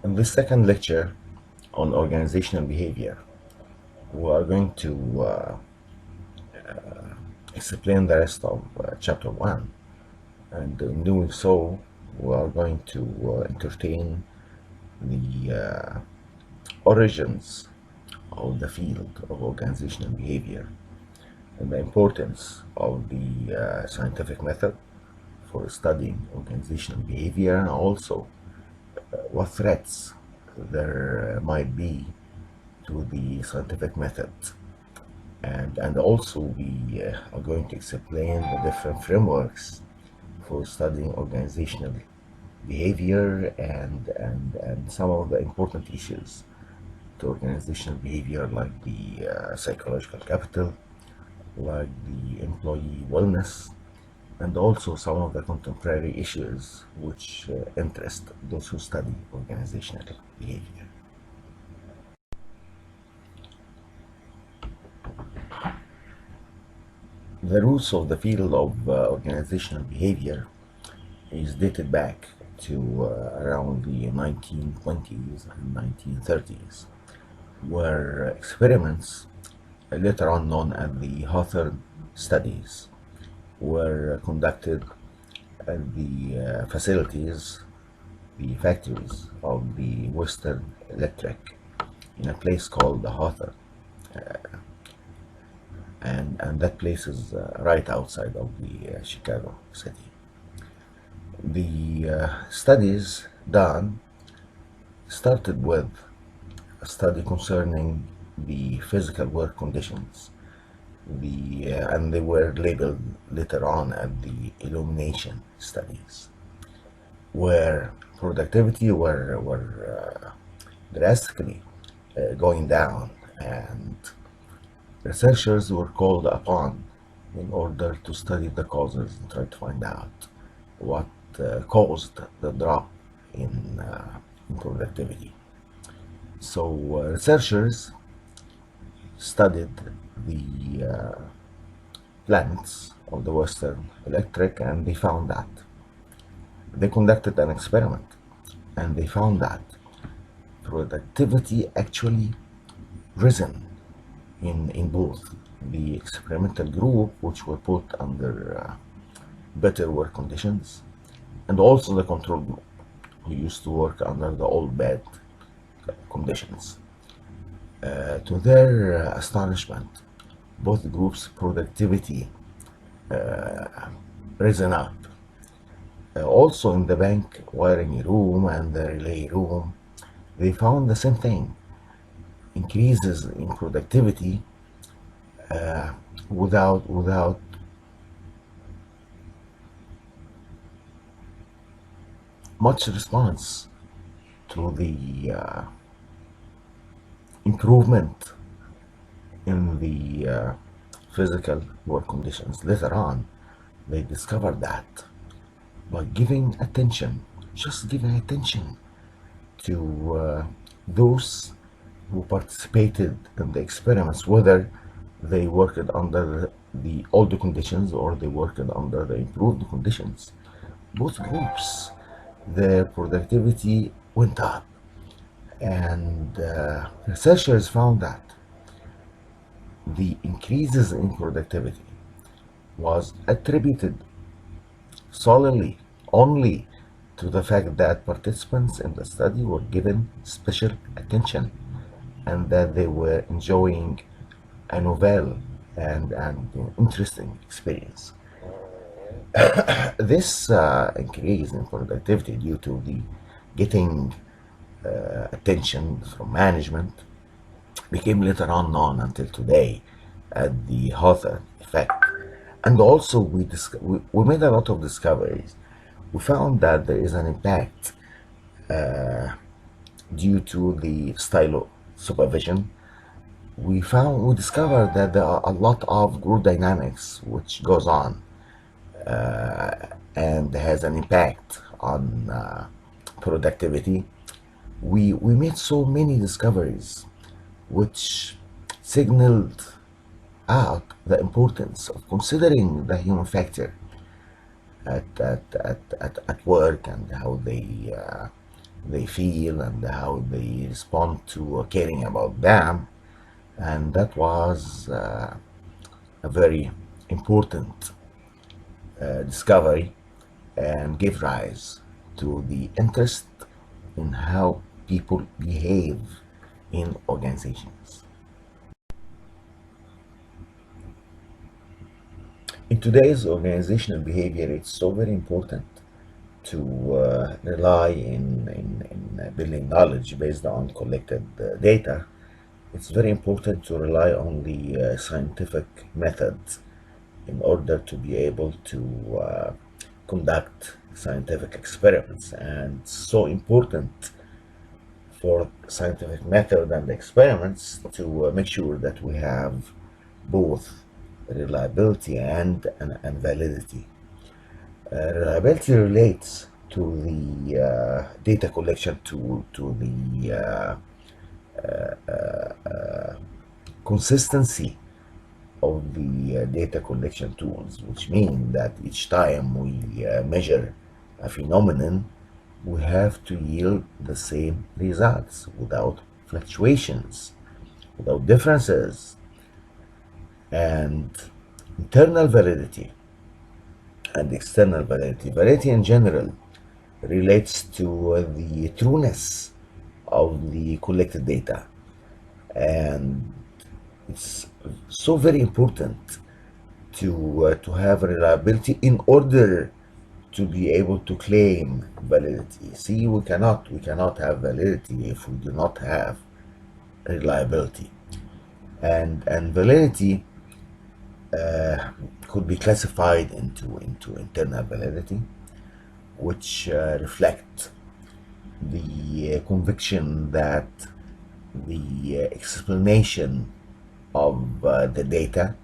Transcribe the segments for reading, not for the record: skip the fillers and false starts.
In this second lecture on organizational behavior, we are going to explain the rest of chapter 1, and in doing so we are going to entertain the origins of the field of organizational behavior and the importance of the scientific method for studying organizational behavior, and also what threats there might be to the scientific method. And also we are going to explain the different frameworks for studying organizational behavior and some of the important issues to organizational behavior, like the psychological capital, like the employee wellness, and also some of the contemporary issues which interest those who study organizational behavior. The roots of the field of organizational behavior is dated back to around the 1920s and 1930s, where experiments, later on known as the Hawthorne Studies, were conducted at the facilities, the factories of the Western Electric in a place called the Hawthorne. And that place is right outside of the Chicago city. The studies done started with a study concerning the physical work conditions, and they were labeled later on as the illumination studies, where productivity were drastically going down, and researchers were called upon in order to study the causes and try to find out what caused the drop in productivity. So researchers studied the plants of the Western Electric, and they found that they conducted an experiment, and they found that productivity actually risen in both the experimental group, which were put under better work conditions, and also the control group, who used to work under the old bad conditions. To their astonishment, both groups' productivity risen up. Also in the bank wiring room and the relay room, they found the same thing: increases in productivity without much response to the improvement in the physical work conditions. Later on, they discovered that by giving attention, just giving attention to those who participated in the experiments, whether they worked under the old conditions or they worked under the improved conditions, both groups, their productivity went up. And researchers found that the increases in productivity was attributed solely only to the fact that participants in the study were given special attention, and that they were enjoying a novel and interesting experience. This increase in productivity due to the getting attention from management became later on known until today as the Hawthorne effect. And also we made a lot of discoveries. We found that there is an impact due to the stylo supervision. We discovered that there are a lot of group dynamics which goes on and has an impact on productivity. We made so many discoveries which signaled out the importance of considering the human factor at work, and how they they feel and how they respond to caring about them. And that was a very important discovery and gave rise to the interest in how people behave in organizations. In today's organizational behavior, it's so very important to rely in building knowledge based on collected data. It's very important to rely on the scientific methods in order to be able to conduct scientific experiments. And it's so important for scientific method and experiments to make sure that we have both reliability and validity. Reliability relates to the data collection, to the consistency of the data collection tools, which mean that each time we measure a phenomenon, we have to yield the same results without fluctuations, without differences. And internal validity and external validity. Validity in general relates to the trueness of the collected data. And it's so very important to have reliability in order to be able to claim validity. See, we cannot have validity if we do not have reliability. And validity could be classified into internal validity, which reflect the conviction that the explanation of the data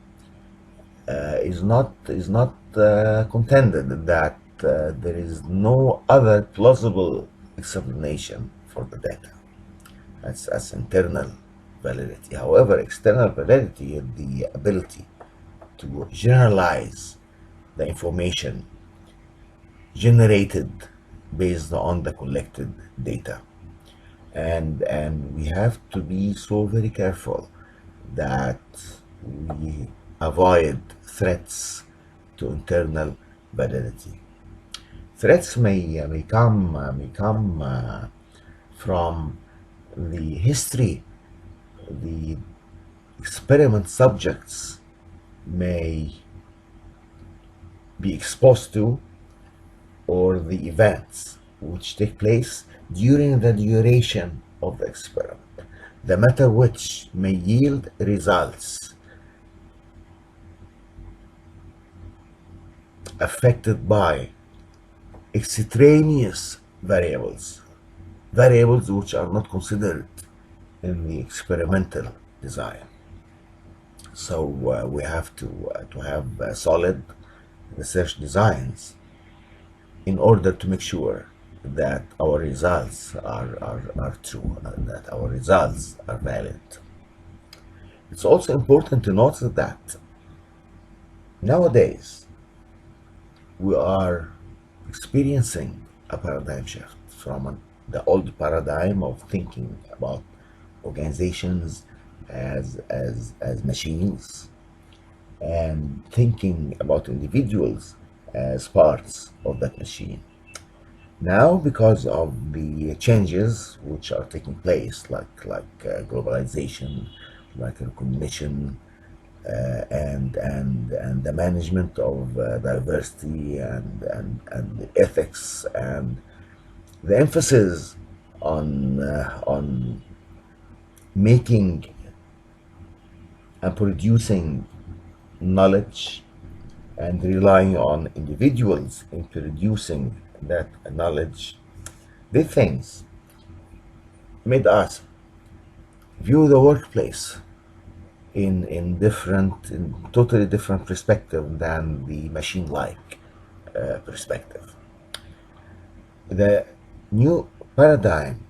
is not contended, that there is no other plausible explanation for the data. That's internal validity. However, external validity is the ability to generalize the information generated based on the collected data. And we have to be so very careful that we avoid threats to internal validity. Threats may come from the history the experiment subjects may be exposed to, or the events which take place during the duration of the experiment, the matter which may yield results affected by extraneous variables which are not considered in the experimental design. So we have to have solid research designs in order to make sure that our results are true, that our results are valid. It's also important to note that nowadays we are experiencing a paradigm shift from the old paradigm of thinking about organizations as machines, and thinking about individuals as parts of that machine. Now, because of the changes which are taking place, like globalization, like recognition, and the management of diversity, and the ethics, and the emphasis on making and producing knowledge, and relying on individuals in producing that knowledge, these things made us view the workplace in totally different perspective than the machine-like perspective. The new paradigm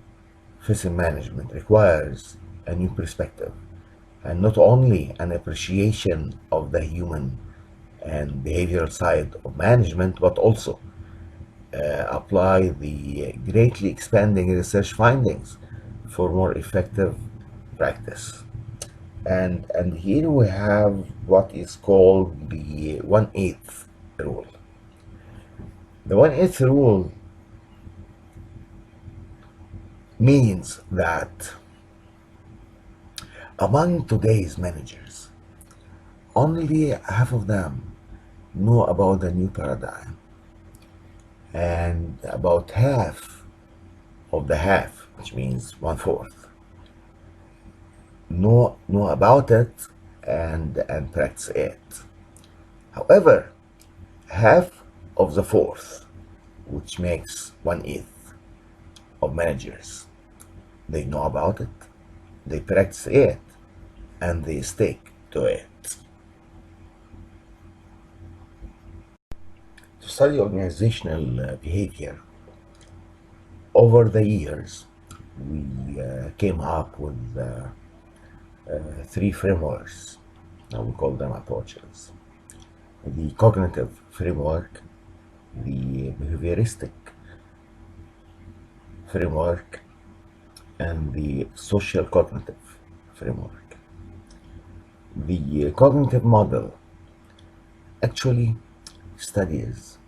facing management requires a new perspective, and not only an appreciation of the human and behavioral side of management, but also apply the greatly expanding research findings for more effective practice. And here we have what is called the 1/8 rule. The 1/8 rule means that among today's managers, only half of them know about the new paradigm, and about half of the half, which means 1/4, know about it and practice it. However, half of the fourth, which makes 1/8 of managers, they know about it, they practice it, and they stick to it. To study organizational behavior, over the years, we came up with 3 frameworks. Now we call them approaches: the cognitive framework, the behavioristic framework, and the social cognitive framework. The cognitive model actually studies,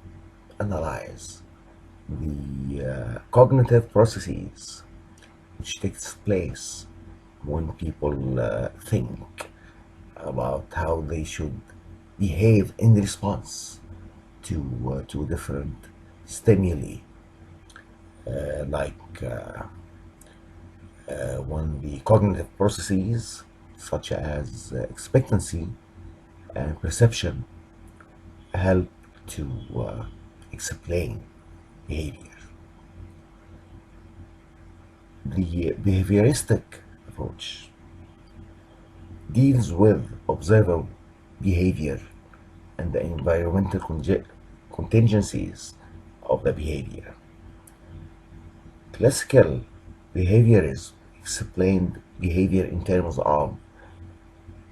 analyze the cognitive processes which takes place when people think about how they should behave in response to different stimuli, like when the cognitive processes such as expectancy and perception help to explain behavior. The behavioristic approach deals with observable behavior and the environmental contingencies of the behavior. Classical behaviorism explained behavior in terms of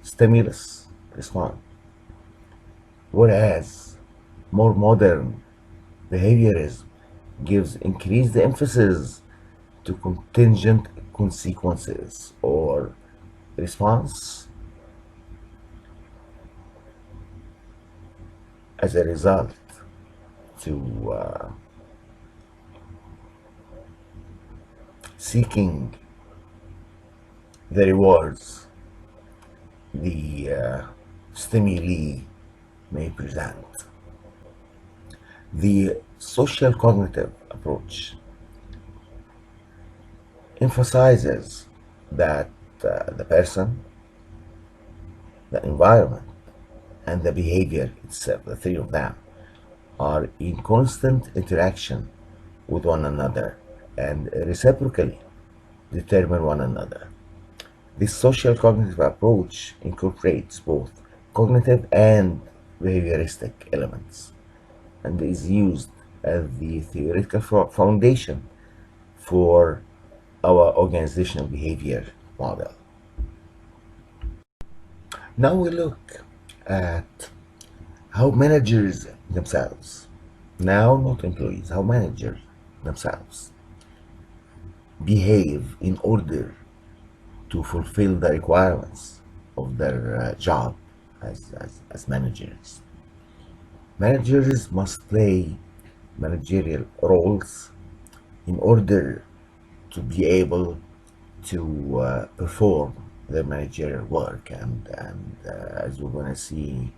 stimulus response, whereas more modern behaviorism gives increased emphasis to contingent consequences or response as a result to seeking the rewards the stimuli may present. The social cognitive approach emphasizes that the person, the environment, and the behavior itself, the 3 of them, are in constant interaction with one another and reciprocally determine one another. This social cognitive approach incorporates both cognitive and behavioristic elements and is used as the theoretical foundation for our organizational behavior model. Now we look at how managers themselves, now not employees, how managers themselves behave in order to fulfill the requirements of their job as managers. Managers must play managerial roles in order to be able to perform their managerial work, and as we're going to see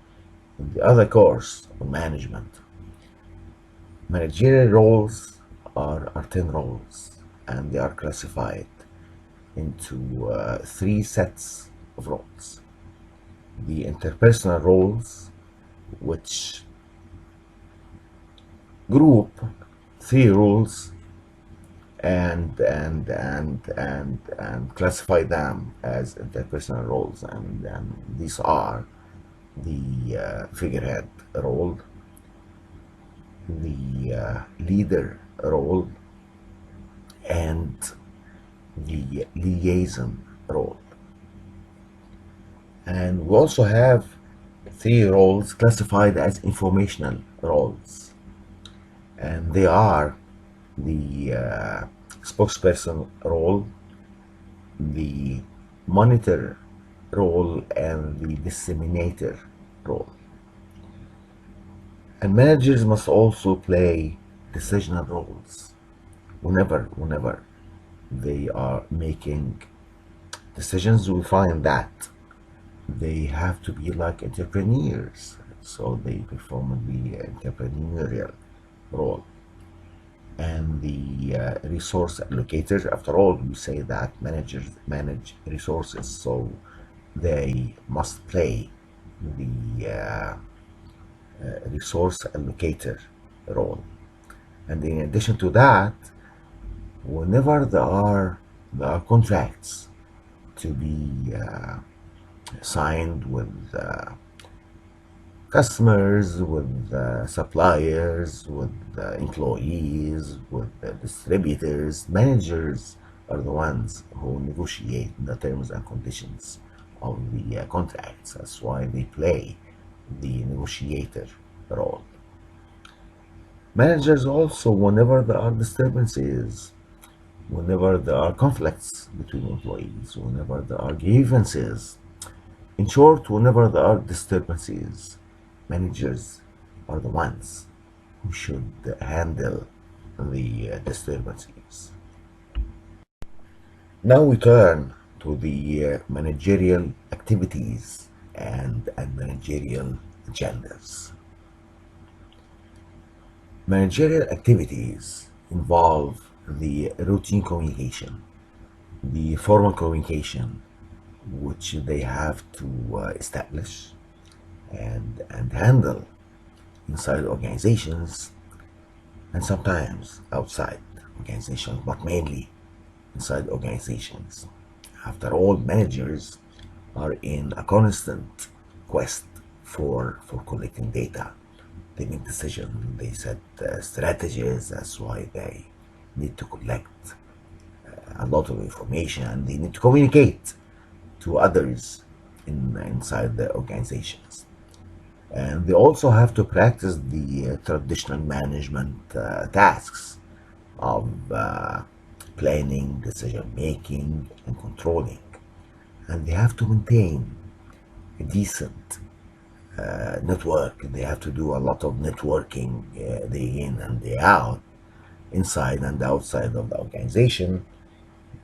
in the other course on management, managerial roles are 10 roles, and they are classified into 3 sets of roles: the interpersonal roles, which group 3 roles and classify them as interpersonal roles, and these are the figurehead role, the leader role, and the liaison role. And we also have 3 roles classified as informational roles, and they are the spokesperson role, the monitor role, and the disseminator role. And managers must also play decisional roles whenever they are making decisions. We find that they have to be like entrepreneurs, so they perform the entrepreneurial role. And the resource allocator, after all, we say that managers manage resources, so they must play the resource allocator role. And in addition to that, whenever there are contracts to be signed with customers, with suppliers, with employees, with distributors, managers are the ones who negotiate the terms and conditions of the contracts. That's why they play the negotiator role. Managers also, whenever there are disturbances, whenever there are conflicts between employees, whenever there are grievances, in short, whenever there are disturbances, managers are the ones who should handle the disturbances. Now we turn to the managerial activities and managerial agendas. Managerial activities involve the routine communication, the formal communication, which they have to establish and handle inside organizations and sometimes outside organizations, but mainly inside organizations. After all, managers are in a constant quest for collecting data. They make decisions, they set strategies. That's why they need to collect a lot of information, and they need to communicate to others inside the organizations. And they also have to practice the traditional management tasks of planning, decision making, and controlling. And they have to maintain a decent network. They have to do a lot of networking day in and day out, inside and outside of the organization,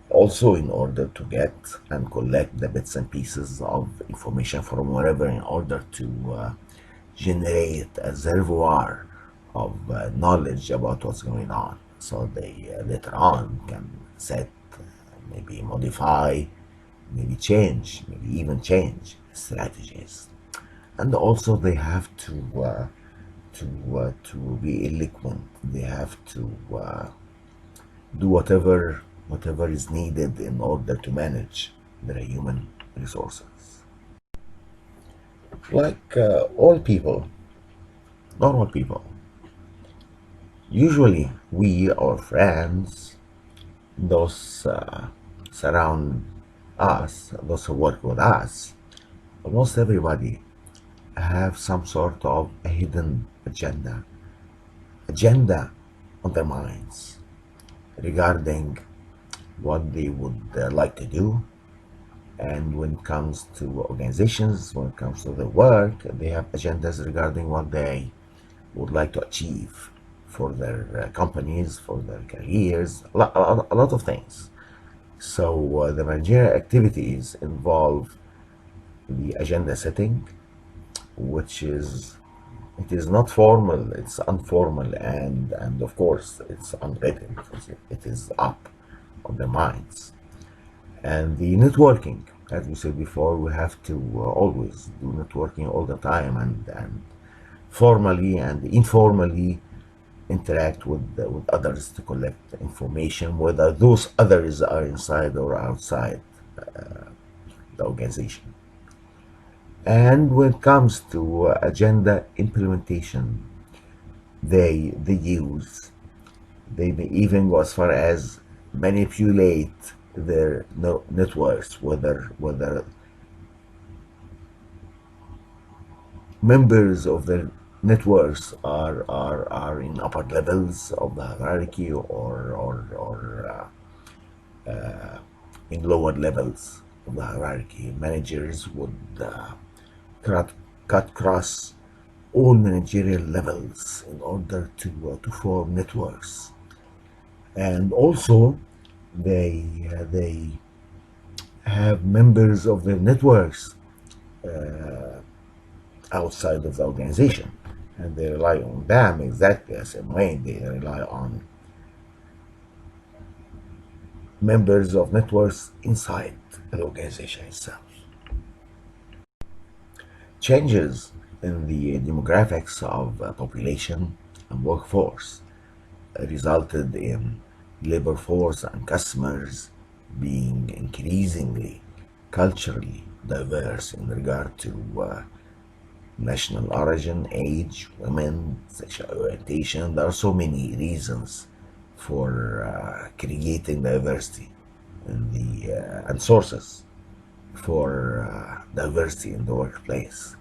also in order to get and collect the bits and pieces of information from wherever, in order to generate a reservoir of knowledge about what's going on, so they later on can set, maybe modify, maybe change, maybe even change strategies. And also they have to be eloquent. They have to do whatever is needed in order to manage their human resources. Like all people, normal people, usually we, our friends, those surround us, those who work with us, almost everybody have some sort of a hidden agenda on their minds regarding what they would like to do. And when it comes to organizations, when it comes to their work, they have agendas regarding what they would like to achieve for their companies, for their careers, a lot of things. So the managerial activities involve the agenda setting, which is, it is not formal, it's informal, and of course it's unwritten, because it is up on their minds. And the networking, as we said before, we have to always do networking all the time, and formally and informally interact with others to collect information, whether those others are inside or outside the organization. And when it comes to agenda implementation, they may even go as far as manipulate their networks, whether members of their networks are in upper levels of the hierarchy or in lower levels of the hierarchy. Managers would cut across all managerial levels in order to form networks, and also they have members of their networks outside of the organization, and they rely on them exactly the same way they rely on members of networks inside the organization itself. Changes in the demographics of population and workforce resulted in labor force and customers being increasingly culturally diverse in regard to national origin, age, women, sexual orientation. There are so many reasons for creating diversity in the and sources for diversity in the workplace.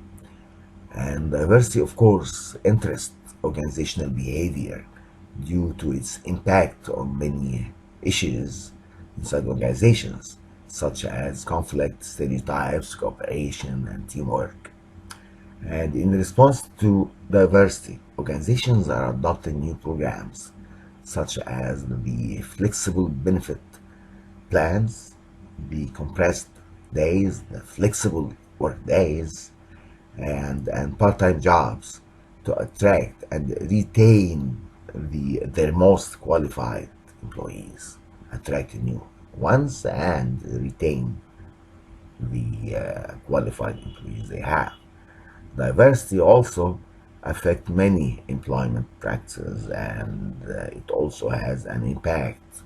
And diversity, of course, interests organizational behavior due to its impact on many issues inside organizations, such as conflict, stereotypes, cooperation, and teamwork. And in response to diversity, organizations are adopting new programs, such as the flexible benefit plans, the compressed days, the flexible work days, and part-time jobs to attract and retain their most qualified employees, attract new ones and retain the qualified employees they have. Diversity also affects many employment practices, and it also has an impact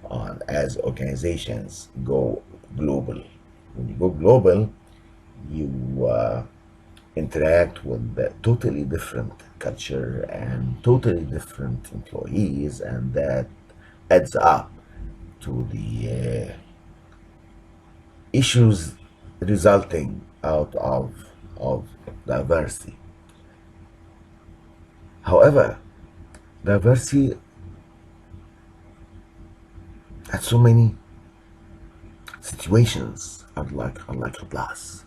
on as organizations go global. When you go global, you interact with a totally different culture and totally different employees, and that adds up to the issues resulting out of diversity. However, diversity at so many situations are like a plus.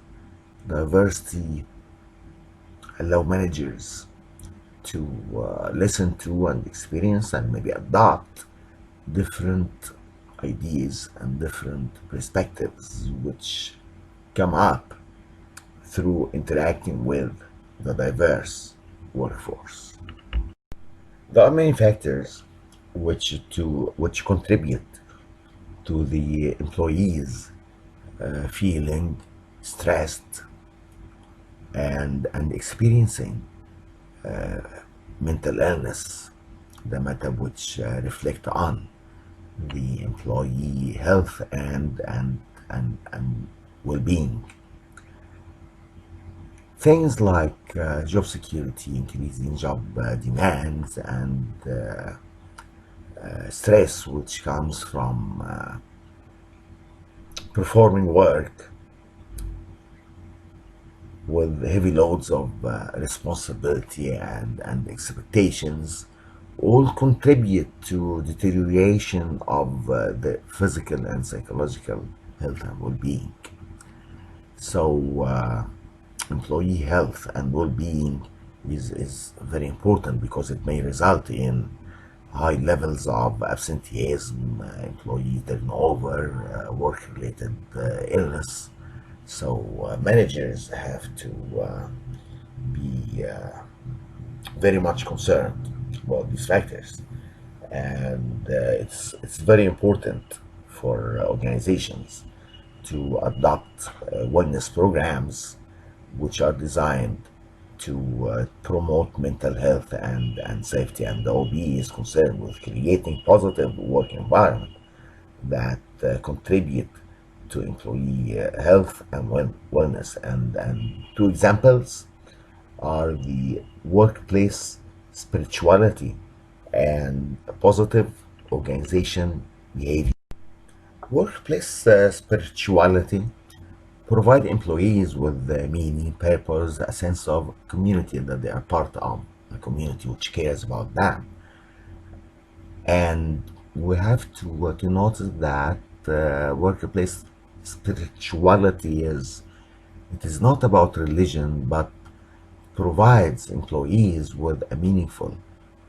Diversity allow managers to listen to and experience and maybe adopt different ideas and different perspectives which come up through interacting with the diverse workforce. There are many factors which contribute to the employees feeling stressed and experiencing mental illness, the matter which reflect on the employee health and well-being. Things like job security, increasing job demands, and stress which comes from performing work with heavy loads of responsibility and expectations all contribute to deterioration of the physical and psychological health and well-being. So employee health and well-being is very important because it may result in high levels of absenteeism, employee turnover, work-related illness. So managers have to be very much concerned about these factors, and it's very important for organizations to adopt wellness programs which are designed to promote mental health and safety. And the OB is concerned with creating positive work environment that contribute to employee health and wellness. And two examples are the workplace spirituality and positive organization behavior. Workplace spirituality provide employees with the meaning, purpose, a sense of community that they are part of, a community which cares about them. And we have to notice that workplace spirituality it is not about religion, but provides employees with a meaningful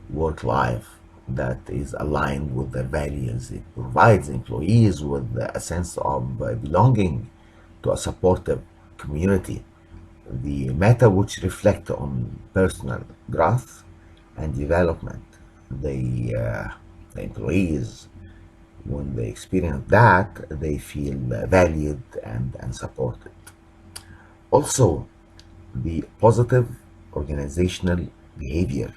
work life that is aligned with their values. It provides employees with a sense of belonging to a supportive community. The meta which reflect on personal growth and development. The employees, when they experience that, they feel valued and supported. Also, the positive organizational behavior.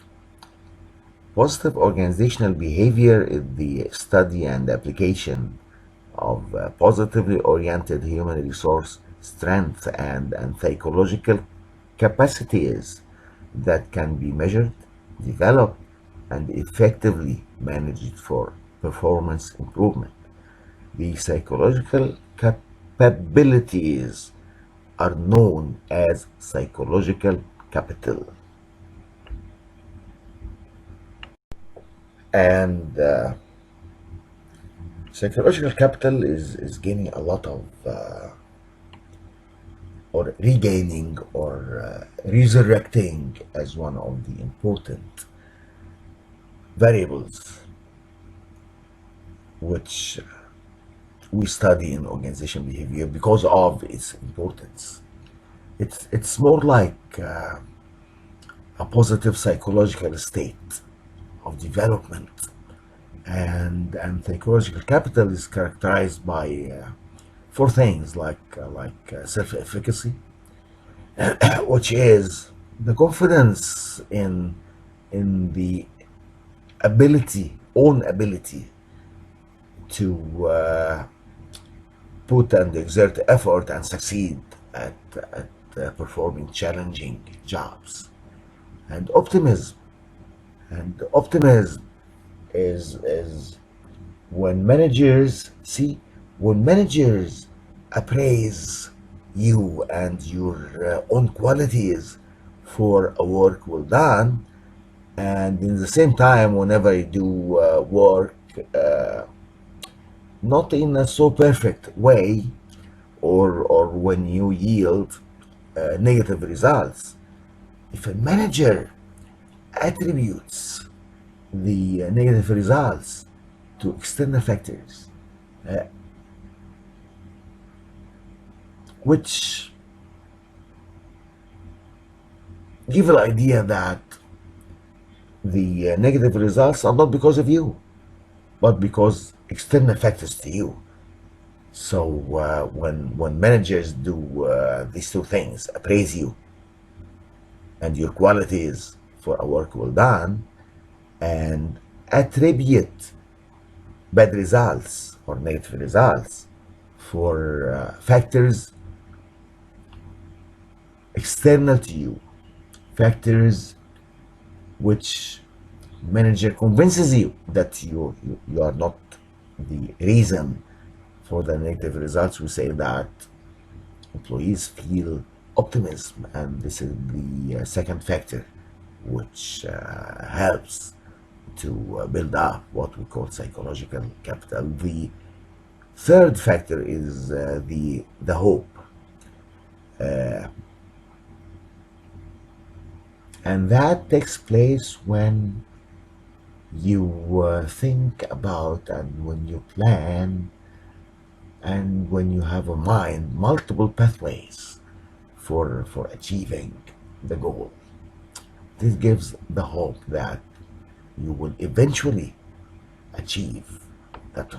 Positive organizational behavior is the study and application of positively oriented human resource strength and psychological capacities that can be measured, developed, and effectively managed for performance improvement. The psychological capabilities are known as psychological capital. And psychological capital is gaining a lot of, or regaining, or resurrecting as one of the important variables which we study in organization behavior because of its importance. It's more like a positive psychological state of development, and psychological capital is characterized by four things like self-efficacy, which is the confidence in the own ability to put and exert effort and succeed at performing challenging jobs. And optimism is when managers appraise you and your own qualities for a work well done, and in the same time, whenever you do work not in a so perfect way, or when you yield negative results, if a manager attributes the negative results to external factors, uh, which give an idea that the negative results are not because of you, but because external factors to you. So when managers do these two things, appraise you and your qualities for a work well done, and attribute bad results or negative results for factors external to you, factors which manager convinces you that you are not the reason for the negative results, we say that employees feel optimism, and this is the second factor which helps to build up what we call psychological capital. The third factor is the hope, and that takes place when you think about, and when you plan, and when you have in mind multiple pathways for achieving the goal. This gives the hope that you will eventually achieve that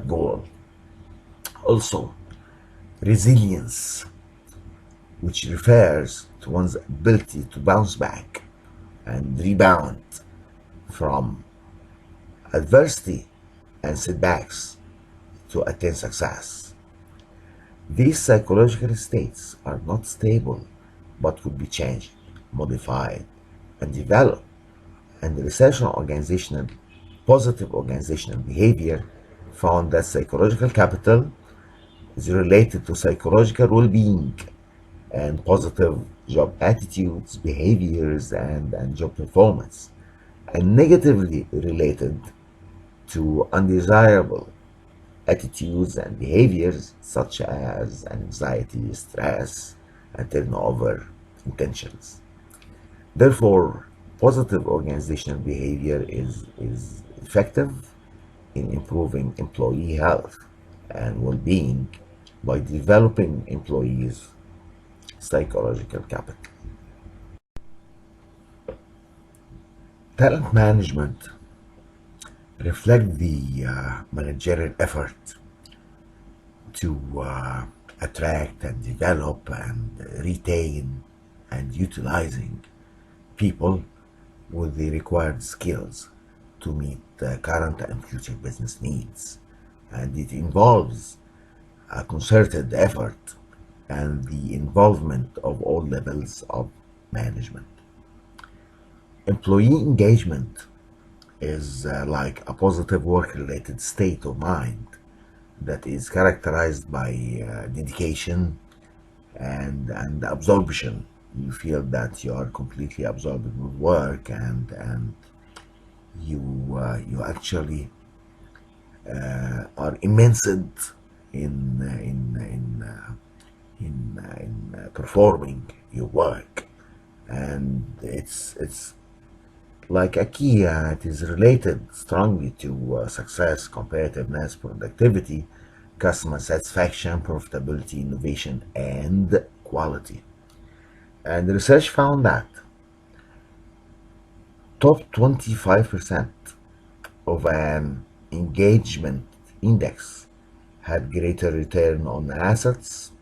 goal. Also, resilience, which refers to one's ability to bounce back and rebound from adversity and setbacks to attain success. These psychological states are not stable, but could be changed, modified, and developed. And the research on positive organizational behavior found that psychological capital is related to psychological well-being and positive job attitudes, behaviors, and job performance, and negatively related to undesirable attitudes and behaviors such as anxiety, stress, and turnover intentions. Therefore, positive organizational behavior is effective in improving employee health and well-being by developing employees' psychological capital. Talent management reflects the managerial effort to attract and develop and retain and utilizing people with the required skills to meet current and future business needs. And it involves a concerted effort and the involvement of all levels of management. Employee engagement is like a positive work-related state of mind that is characterized by dedication and absorption. You feel that you are completely absorbed with work, and you actually are immersed in performing your work, and it's like a key. It is related strongly to success, competitiveness, productivity, customer satisfaction, profitability, innovation, and quality. And the research found that top 25% of an engagement index had greater return on assets,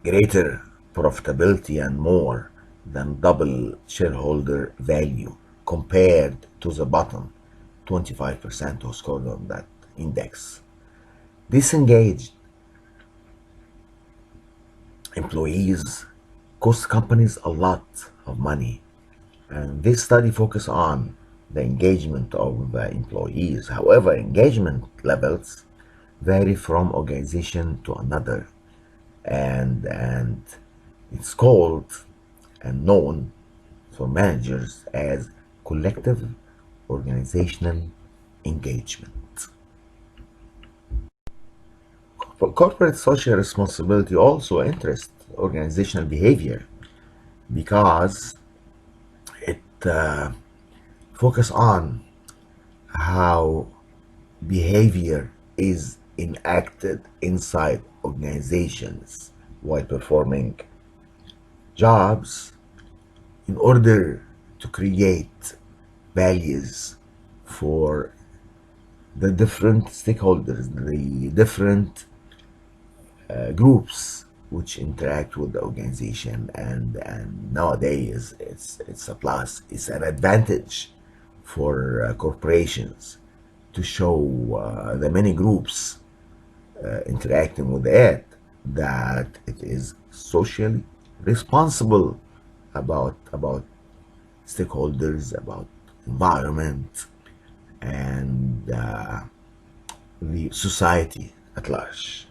greater profitability, and more than double shareholder value compared to the bottom 25% who scored on that index. Disengaged employees cost companies a lot of money, and this study focused on the engagement of employees. However, engagement levels vary from organization to another, and it's called and known for managers as collective organizational engagement. Corporate social responsibility also interests organizational behavior because it focuses on how behavior is enacted inside organizations while performing jobs in order to create values for the different stakeholders, the different groups which interact with the organization, and nowadays it's a plus, it's an advantage for corporations to show the many groups interacting with it that it is socially responsible about stakeholders, about environment, and the society at large.